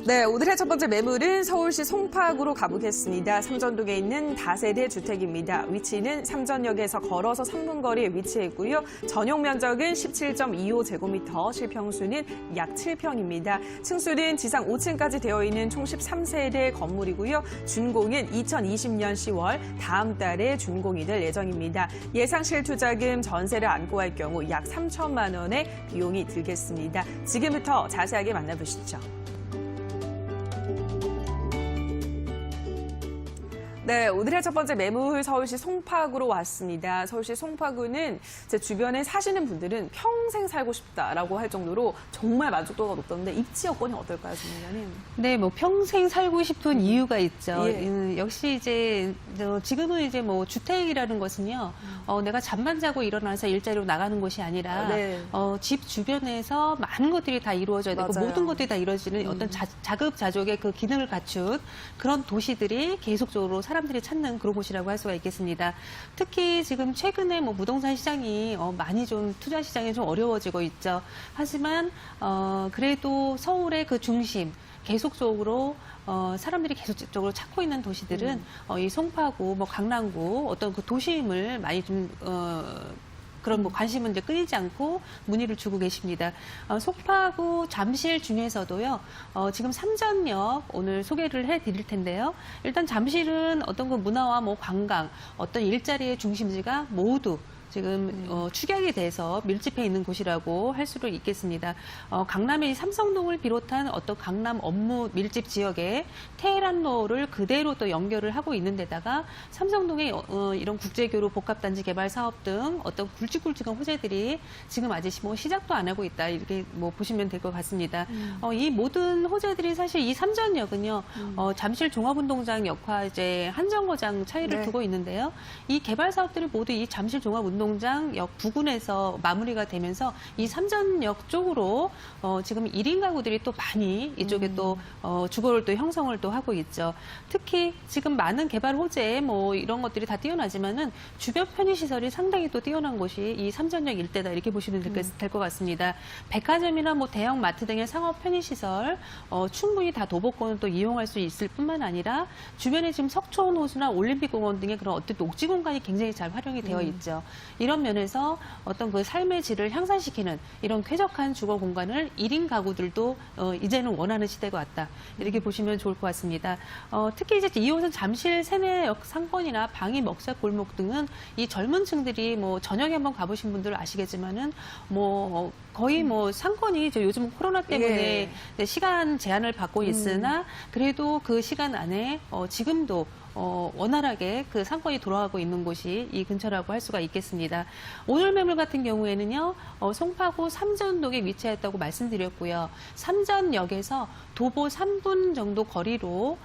네, 오늘의 첫 번째 매물은 서울시 송파구로 가보겠습니다. 삼전동에 있는 다세대 주택입니다. 위치는 삼전역에서 걸어서 3분 거리에 위치해 있고요. 전용 면적은 17.25제곱미터, 실평수는 약 7평입니다. 층수는 지상 5층까지 되어 있는 총 13세대 건물이고요. 준공은 2020년 10월 다음 달에 준공이 될 예정입니다. 예상 실투자금 전세를 안고 할 경우 약 3천만 원의 비용이 들겠습니다. 지금부터 자세하게 만나보시죠. 네, 오늘의 첫 번째 매물 서울시 송파구로 왔습니다. 서울시 송파구는 제 주변에 사시는 분들은 평생 살고 싶다라고 할 정도로 정말 만족도가 높던데 입지 여건이 어떨까요, 전문가님? 네, 뭐 평생 살고 싶은 이유가 있죠. 예. 역시 이제 지금은 이제 뭐 주택이라는 것은요, 내가 잠만 자고 일어나서 일자리로 나가는 곳이 아니라 네. 집 주변에서 많은 것들이 다 이루어져야 되고 맞아요. 모든 것들이 다 이루어지는 어떤 자급자족의 그 기능을 갖춘 그런 도시들이 계속적으로 사람들이 찾는 그런 곳이라고 할 수가 있겠습니다. 특히 지금 최근에 뭐 부동산 시장이 많이 좀 투자 시장이 좀 어려워지고 있죠. 하지만 그래도 서울의 그 중심 계속적으로 사람들이 계속적으로 찾고 있는 도시들은 이 송파구, 뭐 강남구 어떤 그 도심을 많이 좀 그런 뭐 관심은 이제 끊이지 않고 문의를 주고 계십니다. 송파구 잠실 중에서도요, 지금 삼전역 오늘 소개를 해드릴 텐데요. 일단 잠실은 어떤 그 문화와 뭐 관광, 어떤 일자리의 중심지가 모두 지금 축약이 돼서 밀집해 있는 곳이라고 할 수도 있겠습니다. 강남의 삼성동을 비롯한 어떤 강남 업무 밀집 지역에 테헤란로를 그대로 또 연결을 하고 있는 데다가 삼성동의 이런 국제교류 복합단지 개발 사업 등 어떤 굵직굵직한 호재들이 지금 아직 뭐 시작도 안 하고 있다, 이렇게 뭐 보시면 될 것 같습니다. 이 모든 호재들이 사실 이 삼전역은요, 잠실 종합운동장 역화제 한정거장 차이를 네. 두고 있는데요. 이 개발 사업들이 모두 이 잠실 종합운동장 역 부근에서 마무리가 되면서 이 삼전역 쪽으로 지금 1인 가구들이 또 많이 이쪽에 또 주거를 또 형성을 또 하고 있죠. 특히 지금 많은 개발 호재 뭐 이런 것들이 다 뛰어나지만은 주변 편의시설이 상당히 또 뛰어난 곳이 이 삼전역 일대다, 이렇게 보시면 될 것 같습니다. 백화점이나 뭐 대형 마트 등의 상업 편의시설 충분히 다 도보권을 또 이용할 수 있을 뿐만 아니라 주변에 지금 석촌 호수나 올림픽공원 등의 그런 어떤 녹지 공간이 굉장히 잘 활용이 되어 있죠. 이런 면에서 어떤 그 삶의 질을 향상시키는 이런 쾌적한 주거 공간을 1인 가구들도 이제는 원하는 시대가 왔다, 이렇게 보시면 좋을 것 같습니다. 특히 이제 2호선 잠실 세내역 상권이나 방위 먹사 골목 등은 이 젊은 층들이 뭐 저녁에 한번 가보신 분들 아시겠지만은 뭐 거의 뭐 상권이 요즘 코로나 때문에 시간 제한을 받고 있으나 그래도 그 시간 안에 지금도 원활하게 그 상권이 돌아가고 있는 곳이 이 근처라고 할 수가 있겠습니다. 오늘 매물 같은 경우에는요, 송파구 삼전동에 위치했다고 말씀드렸고요. 삼전역에서 도보 3분 정도 거리로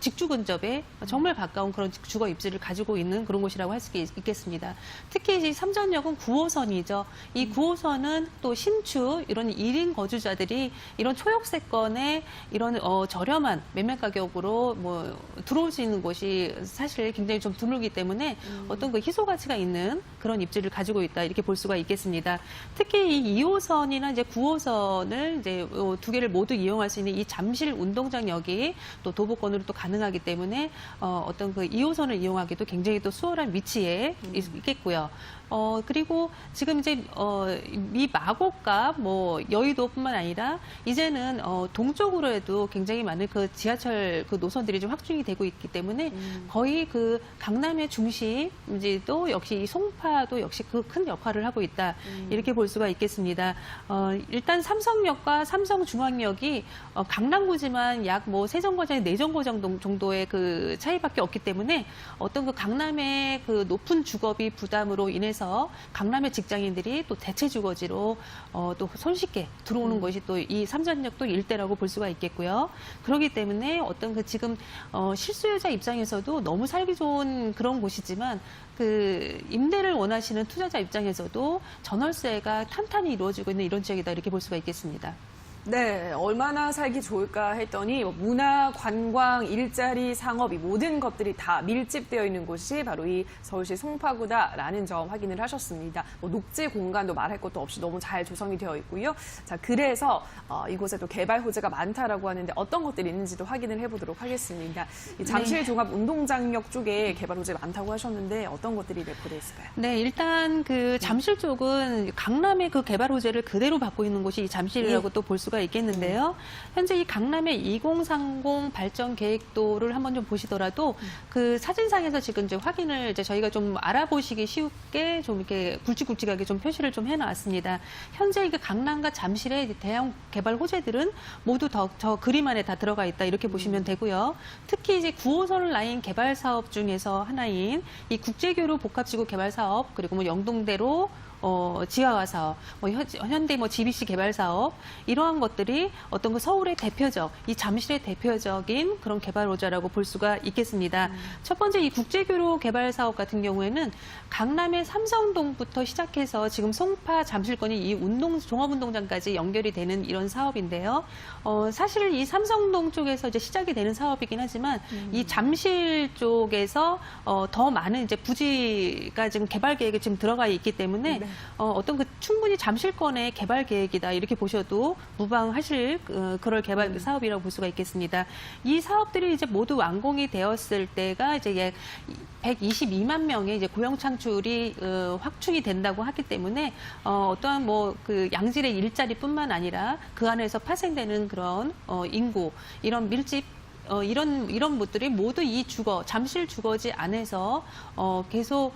직주 근접에 정말 가까운 그런 주거 입지를 가지고 있는 그런 곳이라고 할 수 있겠습니다. 특히 이 삼전역은 9호선이죠. 이 9호선은 또 신축 이런 1인 거주자들이 이런 초역세권에 이런 저렴한 매매 가격으로 뭐 들어올 수 있는 곳이 사실 굉장히 좀 드물기 때문에 어떤 그 희소 가치가 있는 그런 입지를 가지고 있다, 이렇게 볼 수가 있겠습니다. 특히 이 2호선이나 이제 9호선을 이제 두 개를 모두 이용할 수 있는 이 잠실 운동장역이 또 도보권으로 또 가능하기 때문에 어떤 그 2호선을 이용하기도 굉장히 또 수월한 위치에 있겠고요. 그리고 지금 이제 이 마곡과 뭐 여의도뿐만 아니라 이제는 동쪽으로 해도 굉장히 많은 그 지하철 그 노선들이 좀 확충이 되고 있기 때문에 거의 그 강남의 중심지도 역시 이 송파도 역시 그 큰 역할을 하고 있다, 이렇게 볼 수가 있겠습니다. 일단 삼성역과 삼성중앙역이 강남구지만 약 뭐 세정거장, 내정거장 정도의 그 차이밖에 없기 때문에 어떤 그 강남의 그 높은 주거비 부담으로 인해서 강남의 직장인들이 또 대체 주거지로 또 손쉽게 들어오는 것이 또 이 삼전역도 일대라고 볼 수가 있겠고요. 그렇기 때문에 어떤 그 지금 실수요자 입장에서도 너무 살기 좋은 그런 곳이지만 그 임대를 원하시는 투자자 입장에서도 전월세가 탄탄히 이루어지고 있는 이런 지역이다, 이렇게 볼 수가 있겠습니다. 네, 얼마나 살기 좋을까 했더니 문화, 관광, 일자리, 상업 이 모든 것들이 다 밀집되어 있는 곳이 바로 이 서울시 송파구다라는 점 확인을 하셨습니다. 녹지 공간도 말할 것도 없이 너무 잘 조성이 되어 있고요. 자, 그래서 이곳에 또 개발 호재가 많다라고 하는데 어떤 것들이 있는지도 확인을 해보도록 하겠습니다. 이 잠실 종합운동장역 쪽에 개발 호재 많다고 하셨는데 어떤 것들이 내포되어 있을까요? 네, 일단 그 잠실 쪽은 강남의 그 개발 호재를 그대로 받고 있는 곳이 이 잠실이라고 또 볼 수가 있겠는데요. 현재 이 강남의 2030 발전 계획도를 한번 좀 보시더라도 그 사진상에서 지금 이제 확인을 이제 저희가 좀 알아보시기 쉽게 좀 이렇게 굵직굵직하게 좀 표시를 좀 해놨습니다. 현재 그 강남과 잠실의 대형 개발 호재들은 모두 저 그림 안에 다 들어가 있다 이렇게 보시면 되고요. 특히 이제 9호선 라인 개발 사업 중에서 하나인 이 국제교류 복합지구 개발 사업 그리고 뭐 영동대로 지하화 사업, 현대 GBC 개발 사업 이러한 것들이 어떤 그 서울의 대표적, 이 잠실의 대표적인 그런 개발 호재라고 볼 수가 있겠습니다. 첫 번째 이 국제교류 개발 사업 같은 경우에는 강남의 삼성동부터 시작해서 지금 송파 잠실권이 이 종합운동장까지 연결이 되는 이런 사업인데요. 사실 이 삼성동 쪽에서 이제 시작이 되는 사업이긴 하지만 이 잠실 쪽에서 더 많은 이제 부지가 지금 개발 계획에 지금 들어가 있기 때문에 어떤 그 충분히 잠실권의 개발 계획이다 이렇게 보셔도 무방하실 그럴 개발 사업이라고 볼 수가 있겠습니다. 이 사업들이 이제 모두 완공이 되었을 때가 이제 122만 명의 이제 고용 창출이 확충이 된다고 하기 때문에 어떠한 뭐 그 양질의 일자리뿐만 아니라 그 안에서 파생되는 그런 인구 이런 밀집 이런 것들이 모두 이 잠실 주거지 안에서 계속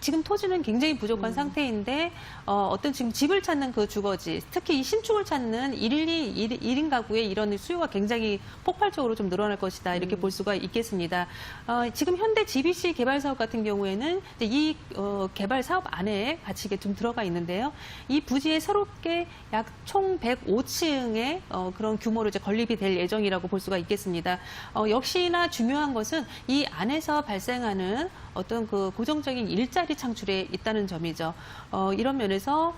지금 토지는 굉장히 부족한 상태인데 어떤 지금 집을 찾는 그 주거지, 특히 이 신축을 찾는 1인 가구의 이런 수요가 굉장히 폭발적으로 좀 늘어날 것이다 이렇게 볼 수가 있겠습니다. 지금 현대 GBC 개발 사업 같은 경우에는 이 개발 사업 안에 같이 이게 좀 들어가 있는데요. 이 부지에 새롭게 약 총 105층의 그런 규모로 이제 건립이 될 예정이라고 볼 수가 있겠습니다. 역시나 중요한 것은 이 안에서 발생하는 어떤 그 고정적인 일자리 창출에 있다는 점이죠. 이런 면에서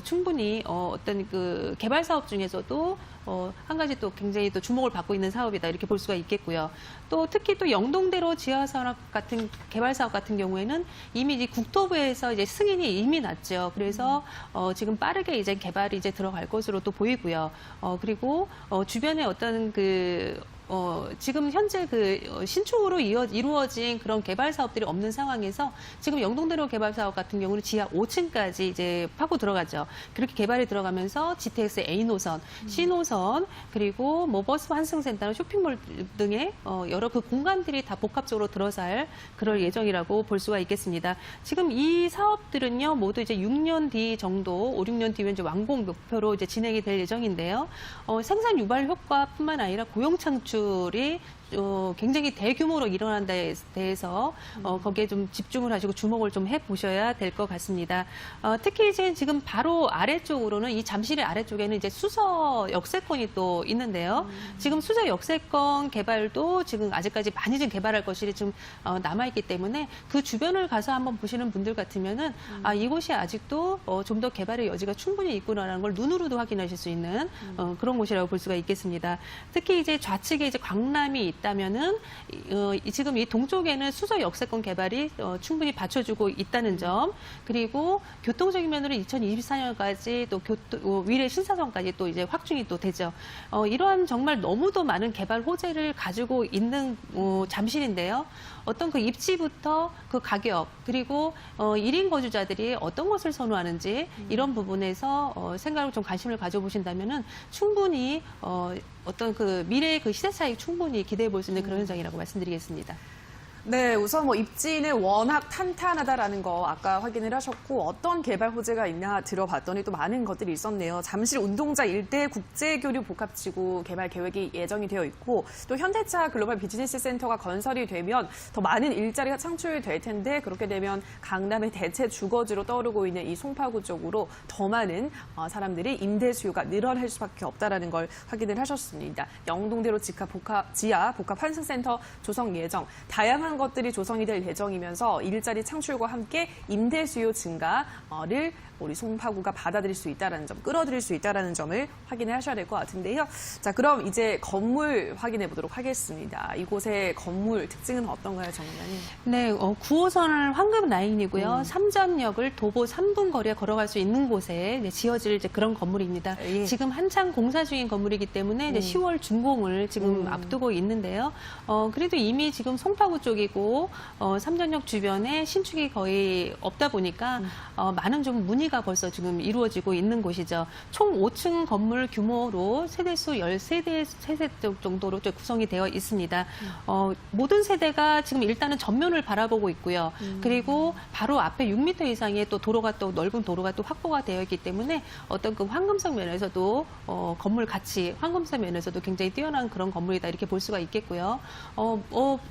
충분히 어떤 그 개발 사업 중에서도 한 가지 또 굉장히 또 주목을 받고 있는 사업이다 이렇게 볼 수가 있겠고요. 또 특히 또 영동대로 지하 산업 같은 개발 사업 같은 경우에는 이미 이제 국토부에서 이제 승인이 이미 났죠. 그래서 지금 빠르게 이제 개발이 이제 들어갈 것으로 또 보이고요. 그리고 주변에 어떤 지금 현재 신축으로 이루어진 그런 개발 사업들이 없는 상황에서 지금 영동대로 개발 사업 같은 경우는 지하 5층까지 이제 파고 들어가죠. 그렇게 개발이 들어가면서 GTX A 노선, C 노선, 그리고 뭐 버스 환승센터나 쇼핑몰 등의 여러 그 공간들이 다 복합적으로 들어설 그럴 예정이라고 볼 수가 있겠습니다. 지금 이 사업들은요, 모두 이제 6년 뒤 정도, 5, 6년 뒤면 이제 완공 목표로 이제 진행이 될 예정인데요. 생산 유발 효과뿐만 아니라 고용 창출이 굉장히 대규모로 일어난 데 대해서 거기에 좀 집중을 하시고 주목을 좀 해보셔야 될 것 같습니다. 특히 이제 지금 바로 아래쪽으로는 이 잠실의 아래쪽에는 이제 수서 역세권이 또 있는데요. 지금 수서 역세권 개발도 지금 아직까지 많이 좀 개발할 것이 좀 남아있기 때문에 그 주변을 가서 한번 보시는 분들 같으면은 이곳이 아직도 좀 더 개발의 여지가 충분히 있구나라는 걸 눈으로도 확인하실 수 있는 그런 곳이라고 볼 수가 있겠습니다. 특히 이제 좌측에 이제 광남이 있다면은 지금 이 동쪽에는 수서 역세권 개발이 충분히 받쳐주고 있다는 점, 그리고 교통적인 면으로 2024년까지 또 위례 신사선까지 또 이제 확충이 또 되죠. 이러한 정말 너무도 많은 개발 호재를 가지고 있는 잠실인데요. 어떤 그 입지부터 그 가격, 그리고 1인 거주자들이 어떤 것을 선호하는지 이런 부분에서 생각을 좀 관심을 가져보신다면은 충분히 어떤 그 미래의 그 시대 차익 충분히 기대해 볼 수 있는 그런 현장이라고 말씀드리겠습니다. 네, 우선 뭐 입지는 워낙 탄탄하다라는 거 아까 확인을 하셨고 어떤 개발 호재가 있나 들어봤더니 또 많은 것들이 있었네요. 잠실 운동장 일대 국제교류 복합지구 개발 계획이 예정이 되어 있고 또 현대차 글로벌 비즈니스 센터가 건설이 되면 더 많은 일자리가 창출될 텐데 그렇게 되면 강남의 대체 주거지로 떠오르고 있는 이 송파구 쪽으로 더 많은 사람들이 임대 수요가 늘어날 수밖에 없다라는 걸 확인을 하셨습니다. 영동대로 지하 복합 환승센터 조성 예정, 다양한 것들이 조성이 될 예정이면서 일자리 창출과 함께 임대 수요 증가를 우리 송파구가 받아들일 수 있다라는 점, 끌어들일 수 있다라는 점을 확인을 하셔야 될 것 같은데요. 자, 그럼 이제 건물 확인해 보도록 하겠습니다. 이곳의 건물 특징은 어떤가요, 정의관님? 네, 9호선 황금 라인이고요. 삼전역을 도보 3분 거리에 걸어갈 수 있는 곳에 이제 지어질 이제 그런 건물입니다. 예. 지금 한창 공사 중인 건물이기 때문에 이제 10월 준공을 지금 앞두고 있는데요. 그래도 이미 지금 송파구 쪽이고 삼전역 주변에 신축이 거의 없다 보니까 많은 좀 문의가 벌써 지금 이루어지고 있는 곳이죠. 총 5층 건물 규모로 세대수 13대 세대 정도로 구성이 되어 있습니다. 모든 세대가 지금 일단은 전면을 바라보고 있고요. 그리고 바로 앞에 6m 이상의 또 도로가 또 넓은 도로가 또 확보가 되어 있기 때문에 어떤 그 환경성 면에서도 건물 가치, 환경성 면에서도 굉장히 뛰어난 그런 건물이다 이렇게 볼 수가 있겠고요.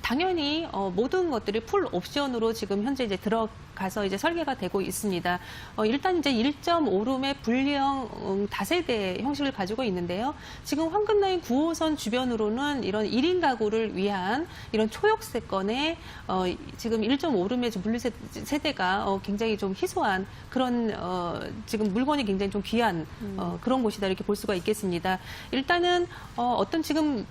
당연히 모든 것들이 풀 옵션으로 지금 현재 이제 들어가서 이제 설계가 되고 있습니다. 일단 이제 1.5룸의 분리형 다세대 형식을 가지고 있는데요. 지금 황금라인 9호선 주변으로는 이런 1인 가구를 위한 이런 초역세권에 지금 1.5룸의 분리 세대가 굉장히 좀 희소한 그런 지금 물건이 굉장히 좀 귀한 그런 곳이다 이렇게 볼 수가 있겠습니다. 일단은 어떤 지금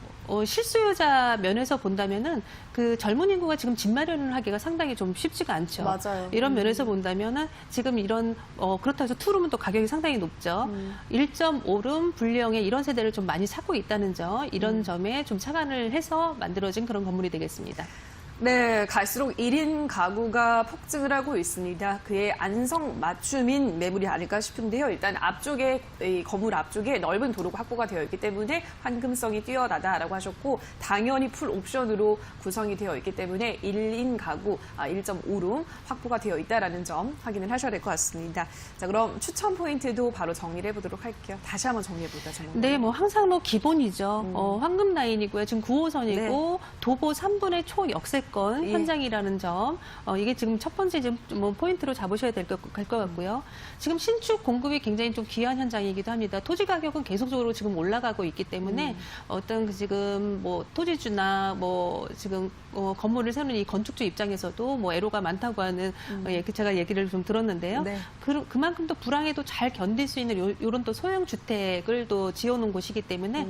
실수요자 면에서 본다면은 그 젊은 인구가 지금 집 마련을 하기가 상당히 좀 쉽지가 않죠. 맞아요. 이런 면에서 본다면은 지금 이런 그렇다고 해서 투룸은 또 가격이 상당히 높죠. 1.5룸 분리형의 이런 세대를 좀 많이 찾고 있다는 점, 이런 점에 좀 착안을 해서 만들어진 그런 건물이 되겠습니다. 네, 갈수록 1인 가구가 폭증을 하고 있습니다. 그의 안성 맞춤인 매물이 아닐까 싶은데요. 일단 앞쪽에, 이 건물 앞쪽에 넓은 도로가 확보가 되어 있기 때문에 환금성이 뛰어나다라고 하셨고, 당연히 풀 옵션으로 구성이 되어 있기 때문에 1인 가구 1.5룸 확보가 되어 있다라는 점 확인을 하셔야 될 것 같습니다. 자, 그럼 추천 포인트도 바로 정리를 해보도록 할게요. 다시 한번 정리해볼까, 정말. 네, 뭐 항상 뭐 기본이죠. 황금 라인이고요. 지금 9호선이고 네. 도보 3분의 초역세권 예. 현장이라는 점, 이게 지금 첫 번째 지금 뭐 포인트로 잡으셔야 될 것 같고요. 지금 신축 공급이 굉장히 좀 귀한 현장이기도 합니다. 토지 가격은 계속적으로 지금 올라가고 있기 때문에 어떤 그 지금 뭐 토지주나 뭐 지금 건물을 세우는 이 건축주 입장에서도 뭐 애로가 많다고 하는 제가 얘기를 좀 들었는데요. 네. 그만큼 또 불황에도 잘 견딜 수 있는 이런 또 소형 주택을 또 지어놓은 곳이기 때문에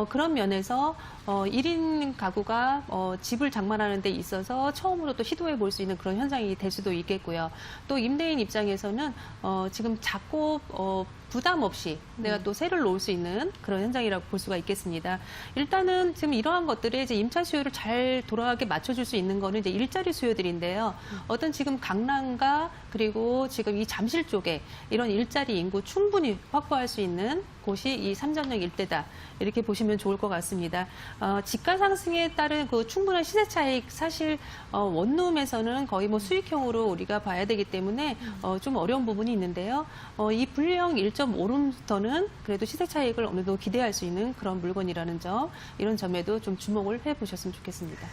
그런 면에서 1인 가구가 집을 장만하는 데 있어서 처음으로 또 시도해 볼 수 있는 그런 현장이 될 수도 있겠고요. 또 임대인 입장에서는 지금 작고 부담 없이 내가 또 세를 놓을 수 있는 그런 현장이라고 볼 수가 있겠습니다. 일단은 지금 이러한 것들이 이제 임차 수요를 잘 돌아가게 맞춰줄 수 있는 거는 이제 일자리 수요들인데요. 어떤 지금 강남과 그리고 지금 이 잠실 쪽에 이런 일자리 인구 충분히 확보할 수 있는 곳이 이 삼전역 일대다. 이렇게 보시면 좋을 것 같습니다. 지가 상승에 따른 그 충분한 시세 차익 사실 원룸에서는 거의 뭐 수익형으로 우리가 봐야 되기 때문에 좀 어려운 부분이 있는데요. 이 분리형 1.5룸부터는 그래도 시세 차익을 어느 정도 기대할 수 있는 그런 물건이라는 점, 이런 점에도 좀 주목을 해보셨으면 좋겠습니다.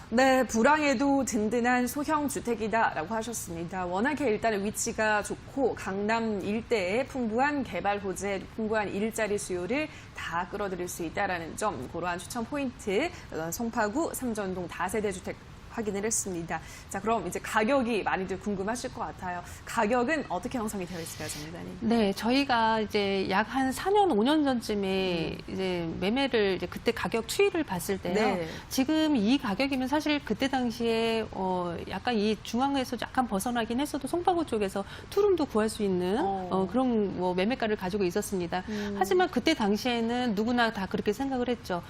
네, 불황에도 든든한 소형 주택이다라고 하셨습니다. 워낙에 일단은 위치가 좋고 강남 일대에 풍부한 개발 호재, 풍부한 일자리 수요를 다 끌어들일 수 있다라는 점, 그러한 추천 포인트, 송파구 삼전동 다세대 주택 확인을 했습니다. 자, 그럼 이제 가격이 많이들 궁금하실 것 같아요. 가격은 어떻게 형성이 되어 있을까요, 전문가님? 네, 저희가 이제 약 한 4년, 5년 전쯤에 이제 매매를 이제 그때 가격 추이를 봤을 때요. 네. 지금 이 가격이면 사실 그때 당시에 약간 이 중앙에서 약간 벗어나긴 했어도 송파구 쪽에서 투룸도 구할 수 있는 그런 뭐 매매가를 가지고 있었습니다. 하지만 그때 당시에는 누구나 다 그렇게 생각을 했죠.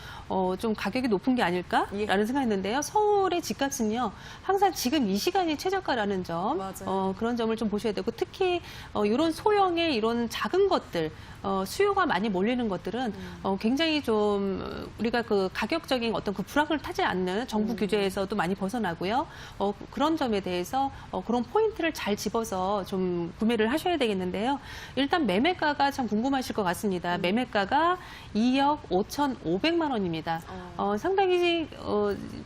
좀 가격이 높은 게 아닐까라는 생각했는데요. 서울의 집값은요, 항상 지금 이 시간이 최저가라는 점, 맞아요. 그런 점을 좀 보셔야 되고, 특히 이런 소형의 이런 작은 것들, 수요가 많이 몰리는 것들은 굉장히 좀 우리가 그 가격적인 어떤 그 불황을 타지 않는 정부 규제에서도 많이 벗어나고요. 그런 점에 대해서 그런 포인트를 잘 집어서 좀 구매를 하셔야 되겠는데요. 일단 매매가가 참 궁금하실 것 같습니다. 매매가가 2억 5,500만 원입니다. 상당히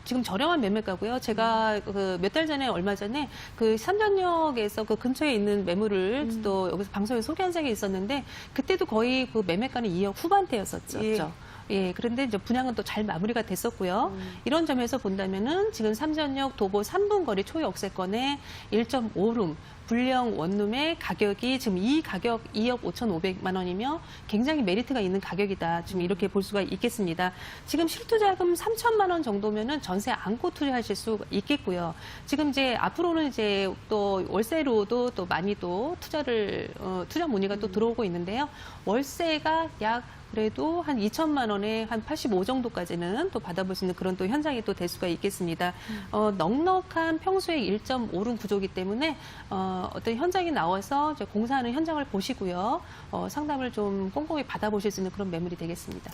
지금 저렴한 매매가고요. 제가 그 몇 달 전에 얼마 전에 그 삼전역에서 그 근처에 있는 매물을 또 여기서 방송에 소개한 적이 있었는데, 그때도 거의 그 매매가는 2억 후반대였었죠. 예, 그런데 이제 분양은 또 잘 마무리가 됐었고요. 이런 점에서 본다면은 지금 삼전역 도보 3분 거리 초역세권의 1.5룸 불량 원룸의 가격이 지금 이 가격 2억 5,500만 원이며 굉장히 메리트가 있는 가격이다. 지금 이렇게 볼 수가 있겠습니다. 지금 실투자금 3천만 원 정도면은 전세 안고 투자하실 수 있겠고요. 지금 이제 앞으로는 이제 또 월세로도 또 많이 또 투자 문의가 또 들어오고 있는데요. 월세가 약 그래도 한 2천만 원에 한 85 정도까지는 또 받아볼 수 있는 그런 또 현장이 또 될 수가 있겠습니다. 넉넉한 평수의 1.5룸 구조이기 때문에 어떤 현장에 나와서 이제 공사하는 현장을 보시고요. 상담을 좀 꼼꼼히 받아보실 수 있는 그런 매물이 되겠습니다.